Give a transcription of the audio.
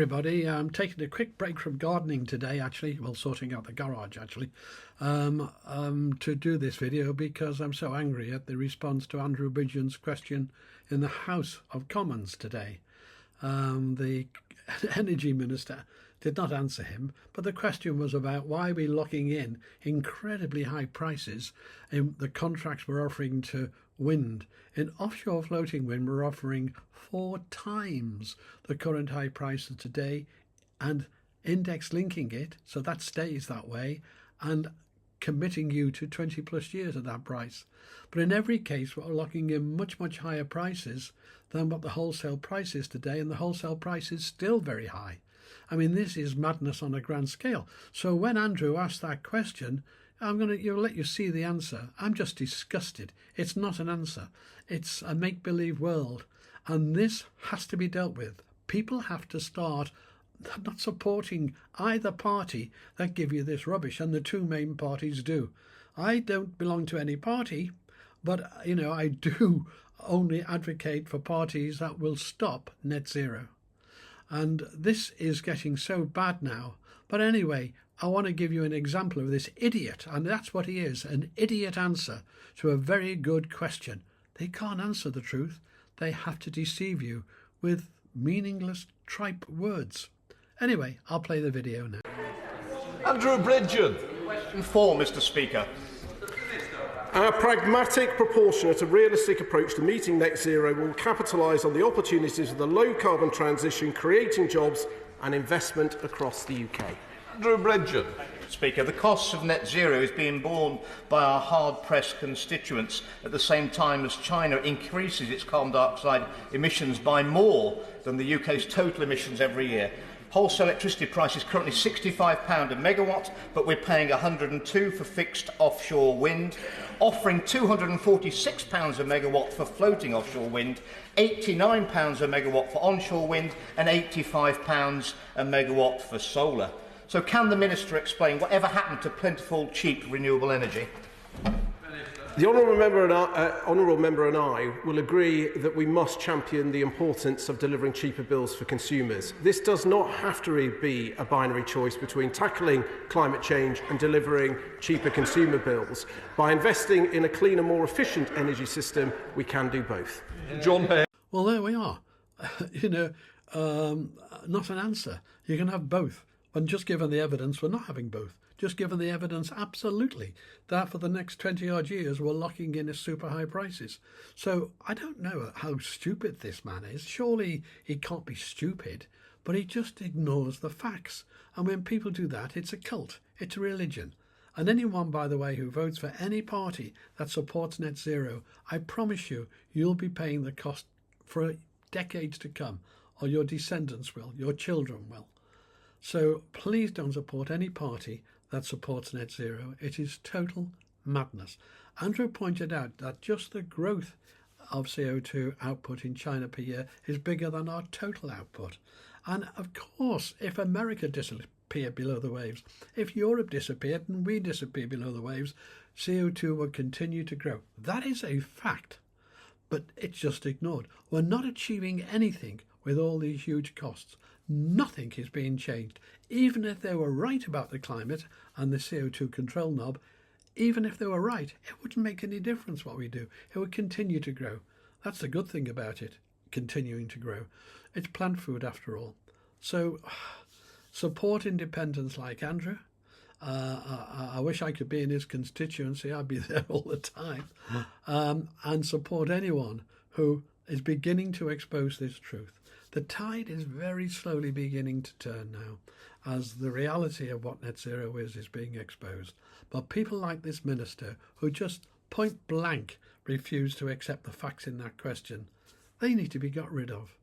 Everybody, I'm taking a quick break from gardening today, actually, well, sorting out the garage, actually, to do this video because I'm so angry at the response to Andrew Bridgen's question in the House of Commons today. The Energy Minister did not answer him, but the question was about why we're locking in incredibly high prices in the contracts we're offering to wind. In offshore floating wind, we're offering 4 times the current high prices today and index linking it so that stays that way and committing you to 20 plus years at that price. But in every case, we're locking in much higher prices than what the wholesale price is today, and the wholesale price is still very high. I mean, this is madness on a grand scale. So when Andrew asked that question, you'll let you see the answer. I'm just disgusted. It's not an answer. It's a make-believe world. And this has to be dealt with. People have to start not supporting either party that give you this rubbish, and the two main parties do. I don't belong to any party, but, I do only advocate for parties that will stop net zero. And this is getting so bad now. But anyway, I want to give you an example of this idiot, and that's what he is, an idiot answer to a very good question. They can't answer the truth. They have to deceive you with meaningless tripe words. Anyway, I'll play the video now. Andrew Bridgen. Question 4, Mr. Speaker. Our pragmatic, proportionate and realistic approach to meeting net zero will capitalise on the opportunities of the low-carbon transition, creating jobs and investment across the UK. Andrew Bridgen. Speaker, the cost of net zero is being borne by our hard-pressed constituents at the same time as China increases its carbon dioxide emissions by more than the UK's total emissions every year. Wholesale electricity price is currently £65 a megawatt, but we're paying £102 for fixed offshore wind, offering £246 a megawatt for floating offshore wind, £89 a megawatt for onshore wind, and £85 a megawatt for solar. So can the Minister explain whatever happened to plentiful, cheap, renewable energy? The Honourable Member and I will agree that we must champion the importance of delivering cheaper bills for consumers. This does not have to be a binary choice between tackling climate change and delivering cheaper consumer bills. By investing in a cleaner, more efficient energy system, we can do both. John Hay. Well, there we are. Not an answer. You can have both. And just given the evidence, we're not having both. Just given the evidence, absolutely, that for the next 20-odd years, we're locking in at super high prices. So I don't know how stupid this man is. Surely he can't be stupid, but he just ignores the facts. And when people do that, it's a cult. It's a religion. And anyone, by the way, who votes for any party that supports net zero, I promise you, you'll be paying the cost for decades to come, or your descendants will, your children will. So please don't support any party that supports net zero. It is total madness. Andrew pointed out that just the growth of CO2 output in China per year is bigger than our total output. And of course, if America disappeared below the waves, if Europe disappeared and we disappear below the waves, CO2 will continue to grow. That is a fact, but it's just ignored. We're not achieving anything with all these huge costs. Nothing is being changed. Even if they were right about the climate and the CO2 control knob, even if they were right, it wouldn't make any difference what we do. It would continue to grow. That's the good thing about it, continuing to grow. It's plant food after all. So support independents like Andrew. I wish I could be in his constituency. I'd be there all the time. And support anyone who is beginning to expose this truth. The tide is very slowly beginning to turn now as the reality of what net zero is being exposed. But people like this minister who just point blank refuse to accept the facts in that question, they need to be got rid of.